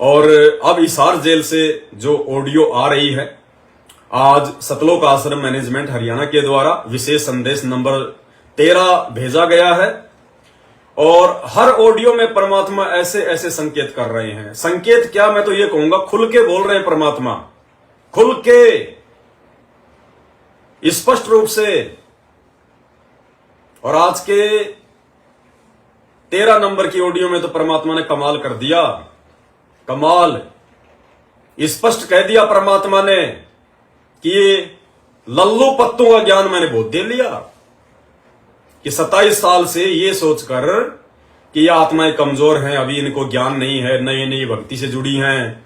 और अब हिसार जेल से जो ऑडियो आ रही है, आज सतलोक आश्रम मैनेजमेंट हरियाणा के द्वारा विशेष संदेश नंबर 13 भेजा गया है। और हर ऑडियो में परमात्मा ऐसे ऐसे संकेत कर रहे हैं। संकेत क्या, मैं तो ये कहूंगा खुल के बोल रहे हैं परमात्मा, खुल के, स्पष्ट रूप से। और आज के 13 नंबर की ऑडियो में तो परमात्मा ने कमाल कर दिया, कमाल। स्पष्ट कह दिया परमात्मा ने कि ये लल्लू पत्तों का ज्ञान मैंने बहुत दे लिया, कि 27 साल से ये सोचकर कि ये आत्माएं कमजोर हैं, अभी इनको ज्ञान नहीं है, नई नई भक्ति से जुड़ी हैं,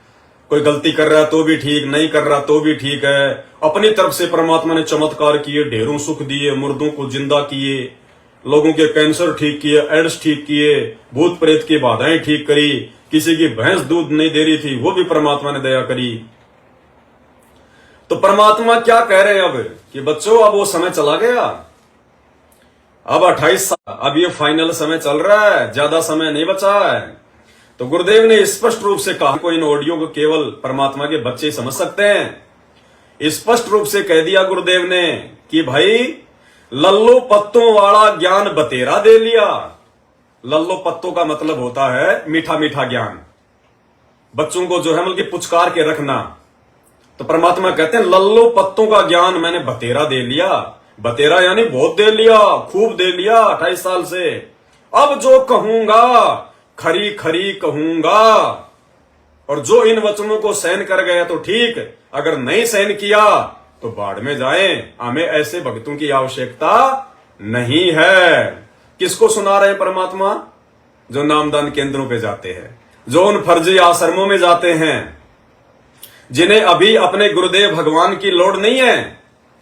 कोई गलती कर रहा है तो भी ठीक, नहीं कर रहा तो भी ठीक है। अपनी तरफ से परमात्मा ने चमत्कार किए, ढेरों सुख दिए, मुर्दों को जिंदा किए, लोगों के कैंसर ठीक किए, एड्स ठीक किए, भूत प्रेत की बाधाएं ठीक करी, किसी की भैंस दूध नहीं दे रही थी वो भी परमात्मा ने दया करी। तो परमात्मा क्या कह रहे हैं अब कि बच्चों अब वो समय चला गया, अब 28 साल, अब ये फाइनल समय चल रहा है, ज्यादा समय नहीं बचा है। तो गुरुदेव ने स्पष्ट रूप से कहा, कोई इन ऑडियो को केवल परमात्मा के बच्चे समझ सकते हैं। स्पष्ट रूप से कह दिया गुरुदेव ने कि भाई लल्लो पत्तों वाला ज्ञान बतेरा दे लिया। लल्लो पत्तों का मतलब होता है मीठा मीठा ज्ञान, बच्चों को जो है मतलब पुचकार के रखना। तो परमात्मा कहते हैं लल्लो पत्तों का ज्ञान मैंने बतेरा दे लिया। बतेरा यानी बहुत दे लिया, खूब दे लिया 28 साल से। अब जो कहूंगा खरी खरी कहूंगा, और जो इन वचनों को सहन कर गया तो ठीक, अगर नहीं सहन किया तो बाढ़ में जाएं। हमें ऐसे भक्तों की आवश्यकता नहीं है। किसको सुना रहे हैं परमात्मा? जो नामदान केंद्रों पे जाते हैं, जो उन फर्जी आश्रमों में जाते हैं, जिन्हें अभी अपने गुरुदेव भगवान की लोड़ नहीं है,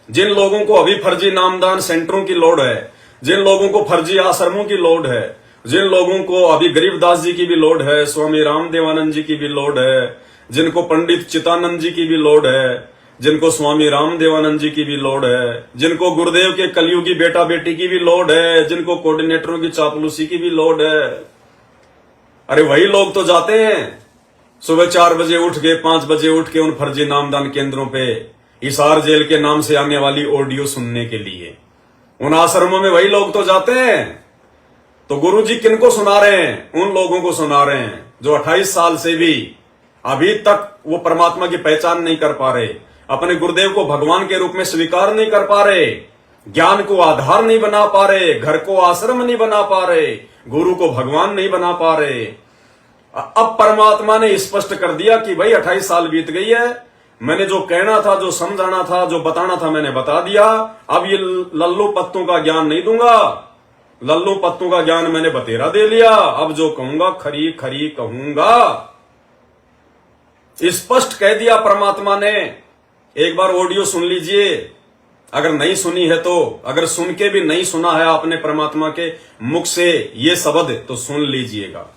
जिन लोगों को अभी फर्जी नामदान सेंटरों की लोड़ है, जिन लोगों को फर्जी आश्रमों की लोड़ है, जिन लोगों को अभी गरीबदास जी की भी लोड़ है, स्वामी रामदेवानंद जी की भी लोड़ है, जिनको पंडित चितानंद जी की भी लोड़ है, जिनको स्वामी रामदेवानंद जी की भी लोड़ है, जिनको गुरुदेव के कलयुगी बेटा बेटी की भी लोड़ है, जिनको कोऑर्डिनेटरों की चापलूसी की भी लोड़ है, अरे वही लोग तो जाते हैं सुबह 4 बजे उठ के, 5 बजे उठ के उन फर्जी नामदान केंद्रों पे हिसार जेल के नाम से आने वाली ऑडियो सुनने के लिए। उन आश्रमों में वही लोग तो जाते हैं। तो गुरुजी किनको सुना रहे हैं? उन लोगों को सुना रहे हैं जो 28 साल से भी अभी तक वो परमात्मा की पहचान नहीं कर पा रहे, अपने गुरुदेव को भगवान के रूप में स्वीकार नहीं कर पा रहे, ज्ञान को आधार नहीं बना पा रहे, घर को आश्रम नहीं बना पा रहे, गुरु को भगवान नहीं बना पा रहे। अब परमात्मा ने स्पष्ट कर दिया कि भाई 28 साल बीत गई है, मैंने जो कहना था, जो समझाना था, जो बताना था मैंने बता दिया। अब ये लल्लू पत्तों का ज्ञान नहीं दूंगा, लल्लू पत्तों का ज्ञान मैंने बतेरा दे लिया। अब जो कहूंगा खरी खरी कहूंगा, स्पष्ट कह दिया परमात्मा ने। एक बार ऑडियो सुन लीजिए, अगर नहीं सुनी है तो, अगर सुन के भी नहीं सुना है आपने परमात्मा के मुख से ये शब्द, तो सुन लीजिएगा।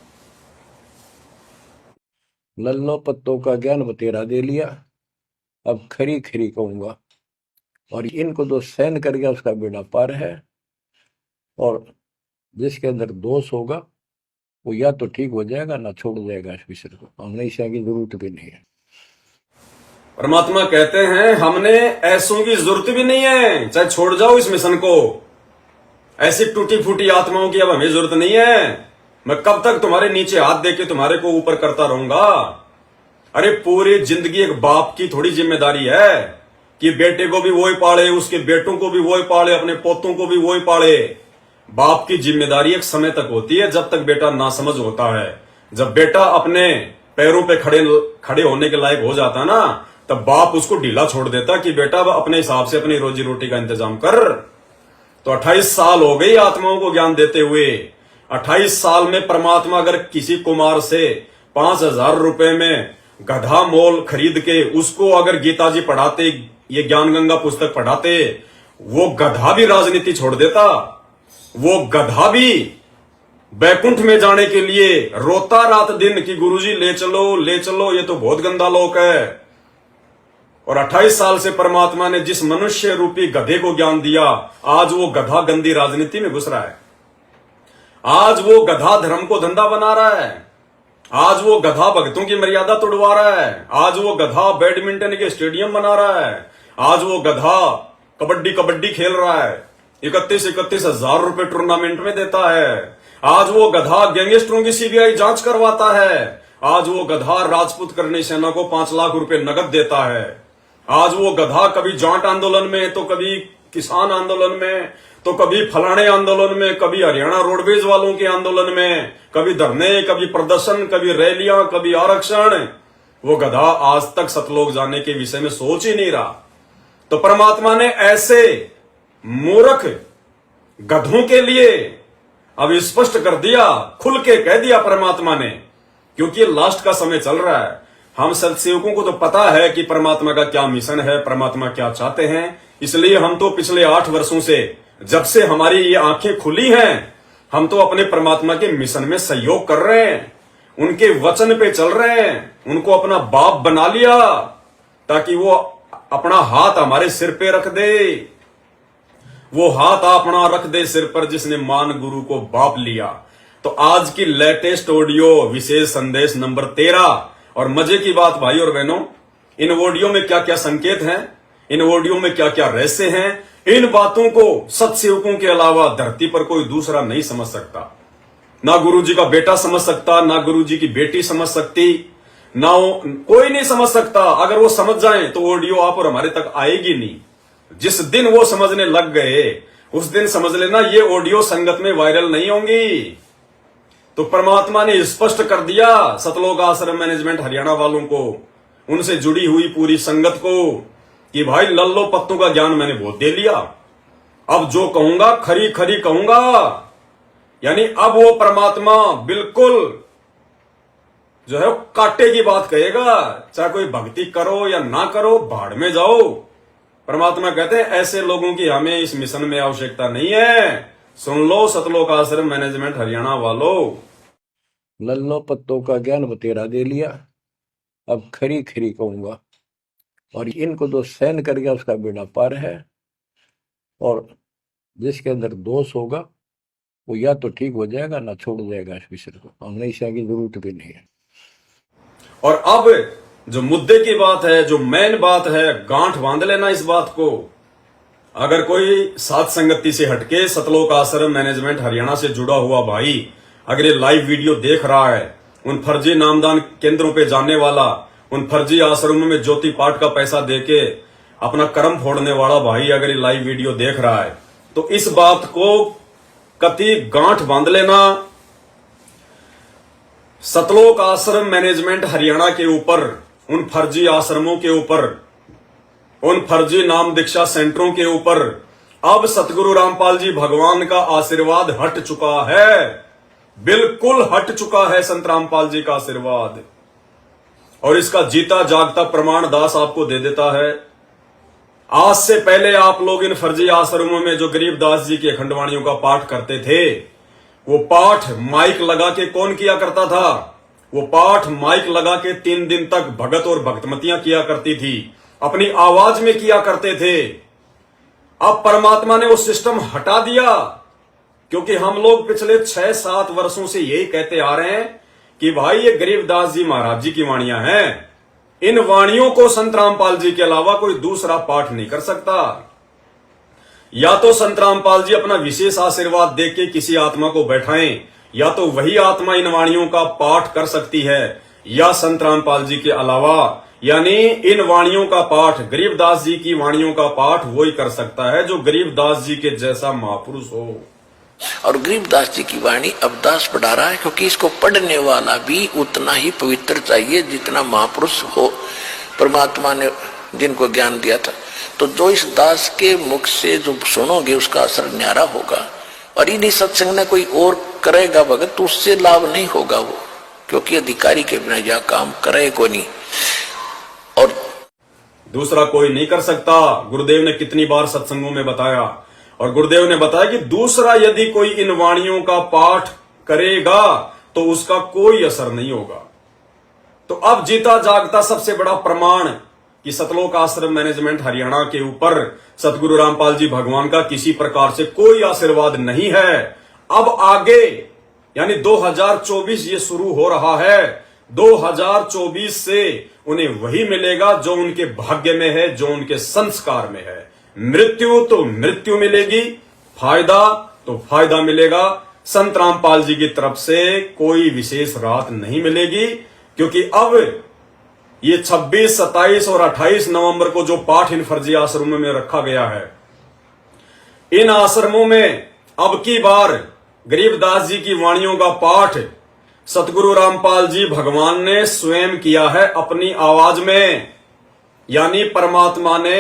लल्लो पत्तों का ज्ञान बतेरा दे लिया, अब खरी खरी कहूंगा। और इनको जो सहन कर गया उसका बेड़ा पार है। और जिसके अंदर दोष होगा वो या तो ठीक हो जाएगा ना छोड़ जाएगा इस विषय को। हमने इसे की जरूरत भी नहीं है। परमात्मा कहते हैं हमने ऐसों की जरूरत भी नहीं है, चाहे छोड़ जाओ इस मिशन को। ऐसी टूटी फूटी आत्माओं की अब हमें जरूरत नहीं है। मैं कब तक तुम्हारे नीचे हाथ देके तुम्हारे को ऊपर करता रहूंगा? अरे पूरी जिंदगी एक बाप की थोड़ी जिम्मेदारी है कि बेटे को भी वो ही पाले, उसके बेटों को भी वो ही पाले, अपने पोतों को भी वो ही पाले। बाप की जिम्मेदारी एक समय तक होती है जब तक बेटा नासमझ होता है। जब बेटा अपने पैरों पे खड़े होने के लायक हो जाता ना, तब बाप उसको ढीला छोड़ देता कि बेटा अपने हिसाब से अपनी रोजी रोटी का इंतजाम कर। तो 28 साल हो गई आत्माओं को ज्ञान देते हुए। 28 साल में परमात्मा अगर किसी कुमार से 5,000 रुपए में गधा मोल खरीद के उसको अगर गीता जी पढ़ाते, ये ज्ञान गंगा पुस्तक पढ़ाते, वो गधा भी राजनीति छोड़ देता। वो गधा भी बैकुंठ में जाने के लिए रोता रात दिन कि गुरुजी ले चलो ले चलो, ये तो बहुत गंदा लोक है। और 28 साल से परमात्मा ने जिस मनुष्य रूपी गधे को ज्ञान दिया, आज वो गधा गंदी राजनीति में घुस रहा है। आज वो गधा धर्म को धंधा बना रहा है। आज वो गधा भक्तों की मर्यादा तोड़वा रहा है, आज वो गधा बैडमिंटन के स्टेडियम बना रहा है, आज वो गधा कबड्डी कबड्डी खेल रहा है, 31 हजार रुपए टूर्नामेंट में देता है, आज वो गधा गैंगस्टरों की सीबीआई जांच करवाता है, आज वो गधा राजपूत करनी सेना को 5 लाख रुपए नगद देता है, आज वो गधा कभी जाट आंदोलन में तो कभी किसान आंदोलन में तो कभी फलाने आंदोलन में, कभी हरियाणा रोडवेज वालों के आंदोलन में, कभी धरने, कभी प्रदर्शन, कभी रैलियां, कभी आरक्षण, वो गधा आज तक सतलोक जाने के विषय में सोच ही नहीं रहा। तो परमात्मा ने ऐसे मूर्ख गधों के लिए अब स्पष्ट कर दिया, खुल के कह दिया परमात्मा ने, क्योंकि लास्ट का समय चल रहा है। हम सत्सेवकों को तो पता है कि परमात्मा का क्या मिशन है, परमात्मा क्या चाहते हैं, इसलिए हम तो पिछले 8 वर्षों से, जब से हमारी ये आंखें खुली हैं, हम तो अपने परमात्मा के मिशन में सहयोग कर रहे हैं, उनके वचन पे चल रहे हैं, उनको अपना बाप बना लिया ताकि वो अपना हाथ हमारे सिर पे रख दे, वो हाथ अपना रख दे सिर पर जिसने मान गुरु को बाप लिया। तो आज की लेटेस्ट ऑडियो विशेष संदेश नंबर 13, और मजे की बात भाई और बहनों, इन ऑडियो में क्या क्या संकेत हैं, इन ऑडियो में क्या क्या रहस्य हैं, इन बातों को सत्सेवकों के अलावा धरती पर कोई दूसरा नहीं समझ सकता। ना गुरुजी का बेटा समझ सकता, ना गुरुजी की बेटी समझ सकती, ना कोई नहीं समझ सकता। अगर वो समझ जाएं तो ऑडियो आप और हमारे तक आएगी नहीं। जिस दिन वो समझने लग गए उस दिन समझ लेना ये ऑडियो संगत में वायरल नहीं होंगी। तो परमात्मा ने स्पष्ट कर दिया सतलोक आश्रम मैनेजमेंट हरियाणा वालों को, उनसे जुड़ी हुई पूरी संगत को, कि भाई लल्लो पत्तों का ज्ञान मैंने बहुत दे लिया, अब जो कहूंगा खरी खरी कहूंगा। यानी अब वो परमात्मा बिल्कुल जो है कांटे की बात कहेगा, चाहे कोई भक्ति करो या ना करो, भाड़ में जाओ। परमात्मा कहते हैं ऐसे लोगों की हमें इस मिशन में आवश्यकता नहीं है। सुन लो सतलोक आश्रम मैनेजमेंट हरियाणा वालों, लल्लो पत्तों का ज्ञान बतेरा दे लिया, अब खरी खरी कहूंगा, और इनको तो सहन कर गया उसका बेड़ा पार है। और जिसके अंदर दोष होगा वो या तो ठीक हो जाएगा ना छोड़ जाएगा इस विषय को, हमने इसे की जरूरत भी नहीं है। और अब जो मुद्दे की बात है, जो मेन बात है, गांठ बांध लेना इस बात को। अगर कोई सात संगति से हटके सतलोक आश्रम मैनेजमेंट हरियाणा से जुड़ा हुआ भाई अगर ये लाइव वीडियो देख रहा है, उन फर्जी नामदान केंद्रों पे जाने वाला, उन फर्जी आश्रमों में ज्योति पाठ का पैसा देके अपना कर्म फोड़ने वाला भाई अगर ये लाइव वीडियो देख रहा है, तो इस बात को कति गांठ बांध लेना। सतलोक आश्रम मैनेजमेंट हरियाणा के ऊपर, उन फर्जी आश्रमों के ऊपर, उन फर्जी नाम दीक्षा सेंटरों के ऊपर अब सतगुरु रामपाल जी भगवान का आशीर्वाद हट चुका है, बिल्कुल हट चुका है संत रामपाल जी का आशीर्वाद। और इसका जीता जागता प्रमाण दास आपको दे देता है। आज से पहले आप लोग इन फर्जी आश्रमों में जो गरीबदास जी की अखंडवाणियों का पाठ करते थे, वो पाठ माइक लगा के कौन किया करता था? वो पाठ माइक लगा के 3 दिन तक भगत और भक्तमतियां किया करती थी, अपनी आवाज में किया करते थे। अब परमात्मा ने वो सिस्टम हटा दिया, क्योंकि हम लोग पिछले 6-7 वर्षों से यही कहते आ रहे हैं कि भाई ये गरीबदास जी महाराज जी की वाणियां हैं, इन वाणियों को संत रामपाल जी के अलावा कोई दूसरा पाठ नहीं कर सकता। या तो संत रामपाल जी अपना विशेष आशीर्वाद देके के किसी आत्मा को बैठाएं, या तो वही आत्मा इन वाणियों का पाठ कर सकती है, या संत रामपाल जी के अलावा, यानी इन वाणियों का पाठ, गरीबदास जी की वाणियों का पाठ वही कर सकता है जो गरीबदास जी के जैसा महापुरुष हो। और गरीबदास जी की वाणी अब दास पढ़ा रहा है, क्योंकि इसको पढ़ने वाला भी उतना ही पवित्र चाहिए जितना महापुरुष हो परमात्मा ने जिनको ज्ञान दिया था। तो जो इस दास के मुख से जो सुनोगे उसका असर न्यारा होगा। और इन्हीं सत्संग में कोई और करेगा भगत तो उससे लाभ नहीं होगा वो, क्योंकि अधिकारी के बिना यह काम करे को नहीं और दूसरा कोई नहीं कर सकता। गुरुदेव ने कितनी बार सत्संगों में बताया, और गुरुदेव ने बताया कि दूसरा यदि कोई इन वाणियों का पाठ करेगा तो उसका कोई असर नहीं होगा। तो अब जीता जागता सबसे बड़ा प्रमाण कि सतलोक आश्रम मैनेजमेंट हरियाणा के ऊपर सतगुरु रामपाल जी भगवान का किसी प्रकार से कोई आशीर्वाद नहीं है। अब आगे यानी 2024 ये शुरू हो रहा है। 2024 से उन्हें वही मिलेगा जो उनके भाग्य में है, जो उनके संस्कार में है। मृत्यु तो मृत्यु मिलेगी, फायदा तो फायदा मिलेगा। संत रामपाल जी की तरफ से कोई विशेष राहत नहीं मिलेगी, क्योंकि अब ये 26, 27 और 28 नवंबर को जो पाठ इन फर्जी आश्रमों में रखा गया है, इन आश्रमों में अब की बार गरीबदास जी की वाणियों का पाठ सतगुरु रामपाल जी भगवान ने स्वयं किया है अपनी आवाज में। यानी परमात्मा ने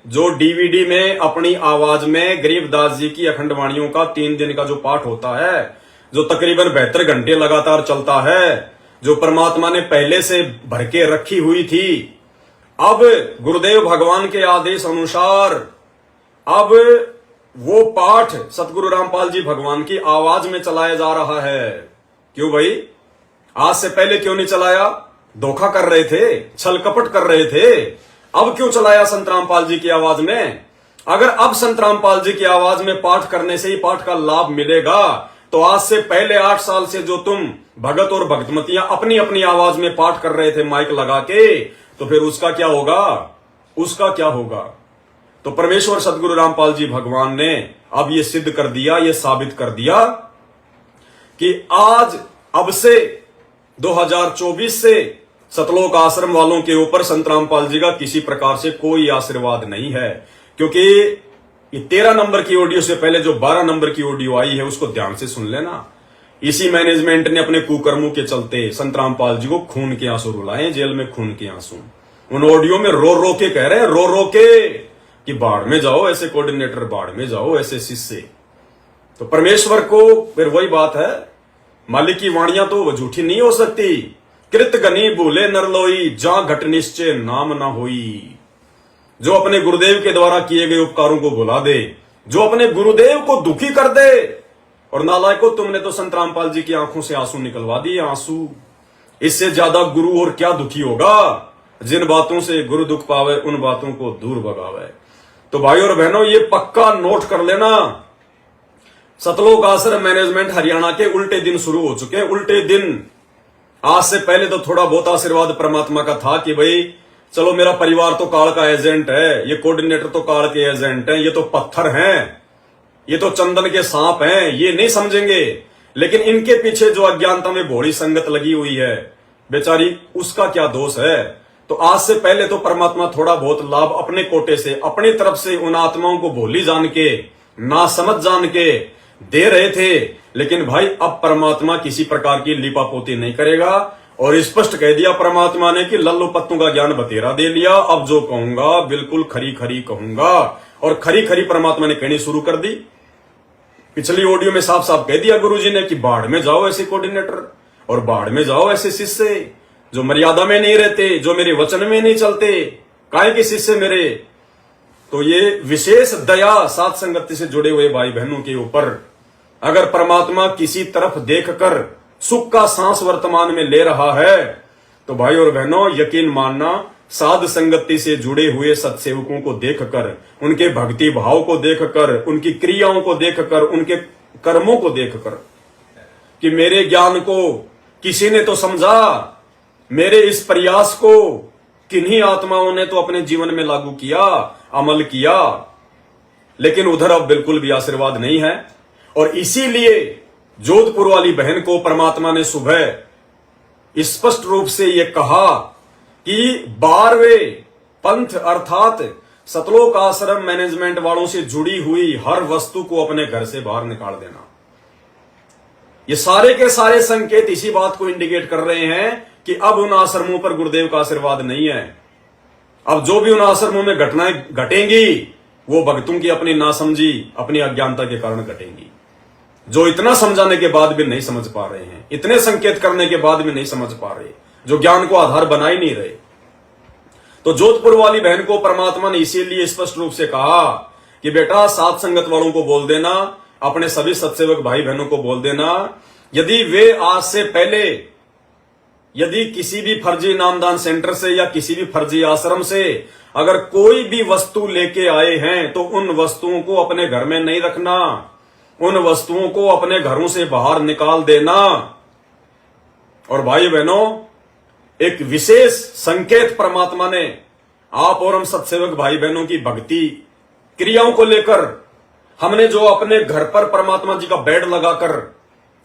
जो डीवीडी में अपनी आवाज में गरीबदास जी की अखंड वाणियों का 3 दिन का जो पाठ होता है, जो तकरीबन 72 घंटे लगातार चलता है, जो परमात्मा ने पहले से भर के रखी हुई थी, अब गुरुदेव भगवान के आदेश अनुसार अब वो पाठ सतगुरु रामपाल जी भगवान की आवाज में चलाया जा रहा है। क्यों भाई? आज से पहले क्यों नहीं चलाया? धोखा कर रहे थे, छल कपट कर रहे थे। अब क्यों चलाया संत रामपाल जी की आवाज में? अगर अब संत रामपाल जी की आवाज में पाठ करने से ही पाठ का लाभ मिलेगा, तो आज से पहले 8 साल से जो तुम भगत और भक्तमतियां अपनी अपनी आवाज में पाठ कर रहे थे माइक लगा के, तो फिर उसका क्या होगा? उसका क्या होगा? तो परमेश्वर सतगुरु रामपाल जी भगवान ने अब ये सिद्ध कर दिया, ये साबित कर दिया कि आज अब से 2024 से सतलोक आश्रम वालों के ऊपर संत रामपाल जी का किसी प्रकार से कोई आशीर्वाद नहीं है। क्योंकि ये 13 नंबर की ऑडियो से पहले जो 12 नंबर की ऑडियो आई है, उसको ध्यान से सुन लेना। इसी मैनेजमेंट ने अपने कुकर्मों के चलते संत रामपाल जी को खून के आंसू रुलाए, जेल में खून के आंसू। उन ऑडियो में रो रो के कह रहे हैं, रो रो के, कि बाढ़ में जाओ ऐसे कोऑर्डिनेटर, बाढ़ में जाओ ऐसे शिष्य। तो परमेश्वर को फिर वही बात है, मालिक की वाणियां तो झूठी नहीं हो सकती। कृत गनी भूले नरलोई, जा घट निश्चय नाम ना होई। जो अपने गुरुदेव के द्वारा किए गए उपकारों को भुला दे, जो अपने गुरुदेव को दुखी कर दे, और नालायको तुमने तो संत रामपाल जी की आंखों से आंसू निकलवा दिए, आंसू। इससे ज्यादा गुरु और क्या दुखी होगा? जिन बातों से गुरु दुख पावे, उन बातों को दूर भगावे। तो भाई और बहनों, ये पक्का नोट कर लेना, सतलोक आश्रम मैनेजमेंट हरियाणा के उल्टे दिन शुरू हो चुके हैं। उल्टे दिन। आज से पहले तो थोड़ा बहुत आशीर्वाद परमात्मा का था कि भाई चलो मेरा परिवार तो काल का एजेंट है, ये कोऑर्डिनेटर तो काल के एजेंट हैं, ये तो पत्थर हैं, ये तो चंदन के सांप हैं, ये नहीं समझेंगे। लेकिन इनके पीछे जो अज्ञानता में भोली संगत लगी हुई है बेचारी, उसका क्या दोष है? तो आज से पहले तो परमात्मा थोड़ा बहुत लाभ अपने कोटे से, अपनी तरफ से उन आत्माओं को भोली जान के, ना समझ जान के दे रहे थे। लेकिन भाई अब परमात्मा किसी प्रकार की लिपापोती नहीं करेगा, और स्पष्ट कह दिया परमात्मा ने कि लल्लू पत्तों का ज्ञान बतेरा दे लिया, अब जो कहूंगा बिल्कुल खरी खरी कहूंगा। और खरी खरी परमात्मा ने कहनी शुरू कर दी। पिछली ऑडियो में साफ साफ कह दिया गुरुजी ने कि बाढ़ में जाओ ऐसे कोऑर्डिनेटर, और बाढ़ में जाओ ऐसे शिष्य जो मर्यादा में नहीं रहते, जो मेरे वचन में नहीं चलते, काहे के शिष्य मेरे। तो ये विशेष दया साथ संगति से जुड़े हुए भाई बहनों के ऊपर, अगर परमात्मा किसी तरफ देखकर सुख का सांस वर्तमान में ले रहा है, तो भाई और बहनों यकीन मानना, साध संगति से जुड़े हुए सत्सेवकों को देखकर, उनके भक्ति भाव को देखकर, उनकी क्रियाओं को देखकर, उनके कर्मों को देखकर, कि मेरे ज्ञान को किसी ने तो समझा, मेरे इस प्रयास को किन्हीं आत्माओं ने तो अपने जीवन में लागू किया, अमल किया, लेकिन उधर अब बिल्कुल भी आशीर्वाद नहीं है। और इसीलिए जोधपुर वाली बहन को परमात्मा ने सुबह स्पष्ट रूप से यह कहा कि 12वें पंथ अर्थात सतलोक आश्रम मैनेजमेंट वालों से जुड़ी हुई हर वस्तु को अपने घर से बाहर निकाल देना। ये सारे के सारे संकेत इसी बात को इंडिकेट कर रहे हैं कि अब उन आश्रमों पर गुरुदेव का आशीर्वाद नहीं है। अब जो भी उन आश्रमों में घटनाएं घटेंगी, वो भक्तों की अपनी नासमझी, अपनी अज्ञानता के कारण घटेंगी। जो इतना समझाने के बाद भी नहीं समझ पा रहे हैं, इतने संकेत करने के बाद भी नहीं समझ पा रहे, जो ज्ञान को आधार बना ही नहीं रहे। तो जोधपुर वाली बहन को परमात्मा ने इसीलिए स्पष्ट रूप से कहा कि बेटा साथ संगत वालों को बोल देना, अपने सभी सत्सेवक भाई बहनों को बोल देना, यदि वे आज से पहले यदि किसी भी फर्जी नामदान सेंटर से या किसी भी फर्जी आश्रम से अगर कोई भी वस्तु लेके आए हैं, तो उन वस्तुओं को अपने घर में नहीं रखना। उन वस्तुओं को अपने घरों से बाहर निकाल देना। और भाई बहनों, एक विशेष संकेत परमात्मा ने आप और हम सत्सेवक भाई बहनों की भक्ति क्रियाओं को लेकर, हमने जो अपने घर पर परमात्मा जी का बेड लगाकर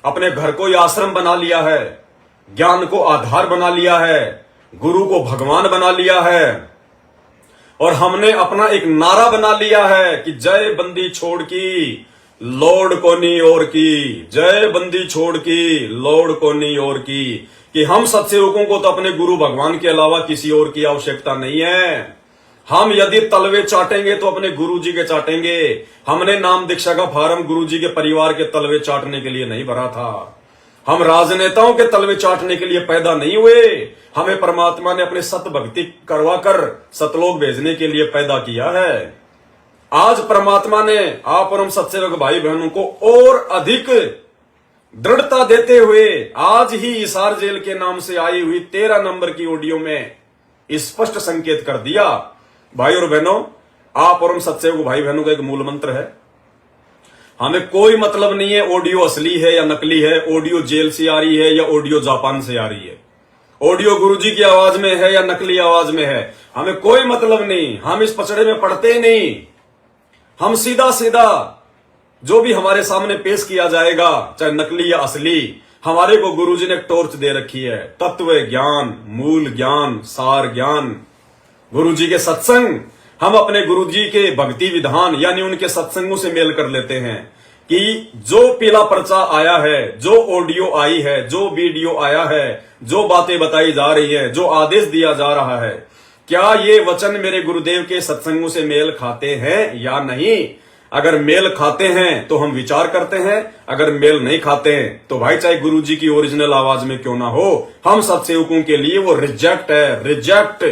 अपने घर को ही आश्रम बना लिया है, ज्ञान को आधार बना लिया है, गुरु को भगवान बना लिया है, और हमने अपना एक नारा बना लिया है कि जय बंदी छोड़ की लौड़ कोनी और की, जय बंदी छोड़ की लौड़ कोनी और की, कि हम सत्सेवकों को तो अपने गुरु भगवान के अलावा किसी और की आवश्यकता नहीं है। हम यदि तलवे चाटेंगे तो अपने गुरु जी के चाटेंगे। हमने नाम दीक्षा का फार्म गुरु जी के परिवार के तलवे चाटने के लिए नहीं भरा था। हम राजनेताओं के तलवे चाटने के लिए पैदा नहीं हुए। हमें परमात्मा ने अपने सत भक्ति करवाकर सतलोक भेजने के लिए पैदा किया है। आज परमात्मा ने आप और हम सत्सेवक भाई बहनों को और अधिक दृढ़ता देते हुए आज ही हिसार जेल के नाम से आई हुई 13 नंबर की ऑडियो में स्पष्ट संकेत कर दिया। भाई और बहनों, आप और हम सत्सेवक भाई बहनों का एक मूल मंत्र है, हमें कोई मतलब नहीं है ऑडियो असली है या नकली है, ऑडियो जेल से आ रही है या ऑडियो जापान से आ रही है, ऑडियो गुरुजी की आवाज में है या नकली आवाज में है, हमें कोई मतलब नहीं। हम इस पचड़े में पड़ते ही नहीं। हम सीधा सीधा जो भी हमारे सामने पेश किया जाएगा, चाहे नकली या असली, हमारे को गुरुजी ने एक टॉर्च दे रखी है, तत्व ज्ञान, मूल ज्ञान, सार ज्ञान, गुरुजी के सत्संग। हम अपने गुरुजी के भक्ति विधान यानी उनके सत्संगों से मेल कर लेते हैं कि जो पीला पर्चा आया है, जो ऑडियो आई है, जो वीडियो आया है, जो बातें बताई जा रही है, जो आदेश दिया जा रहा है, क्या ये वचन मेरे गुरुदेव के सत्संगों से मेल खाते हैं या नहीं। अगर मेल खाते हैं तो हम विचार करते हैं, अगर मेल नहीं खाते हैं तो भाई चाहे गुरुजी की ओरिजिनल आवाज में क्यों ना हो, हम सत्सेवकों के लिए वो रिजेक्ट है, रिजेक्ट।